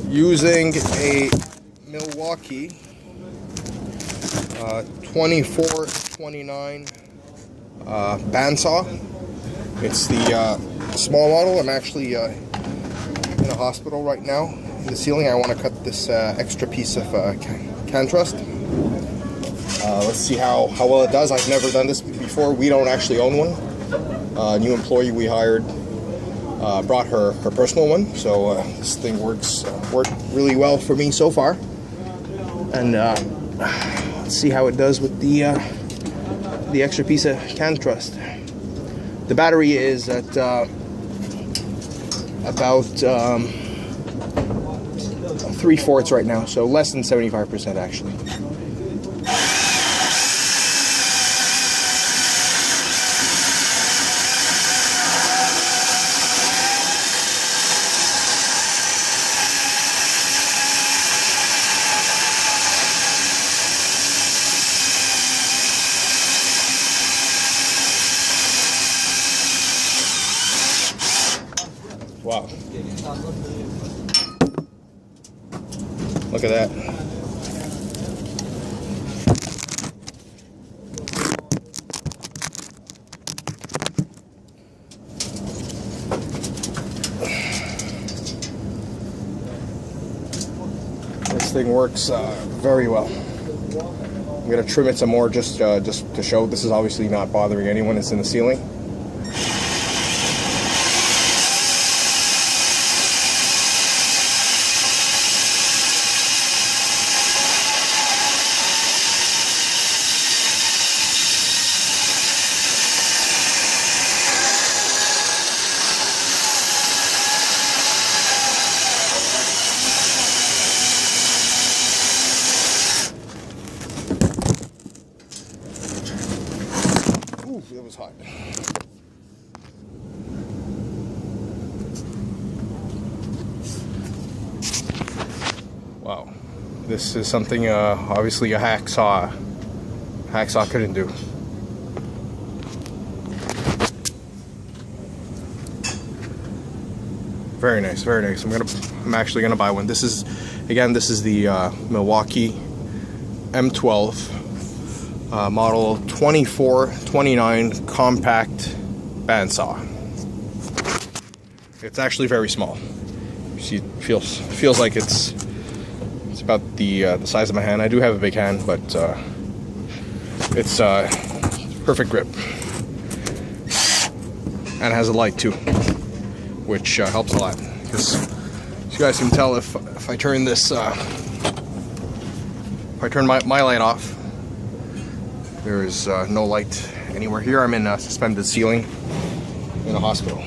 using a Milwaukee 2429 bandsaw. It's the small model. I'm actually in a hospital right now. In the ceiling, I want to cut this extra piece of can trust. Let's see how well it does. I've never done this before. We don't actually own one. A new employee we hired brought her personal one, so this thing worked really well for me so far. And let's see how it does with the extra piece of can trust. The battery is at about 3/4 right now, so less than 75% actually. Wow. Look at that. This thing works very well. I'm gonna trim it some more just to show. This is obviously not bothering anyone. It's in the ceiling. Ooh, it was hot. Wow, this is something obviously a hacksaw couldn't do. Very nice, very nice. I'm actually gonna buy one. This is the Milwaukee M12 model 2429 compact bandsaw. It's actually very small. You see, it feels like it's about the size of my hand. I do have a big hand, but it's perfect grip, and it has a light too, which helps a lot. Because as you guys can tell, if I turn this, if I turn my light off, there is no light anywhere here. I'm in a suspended ceiling in a hospital.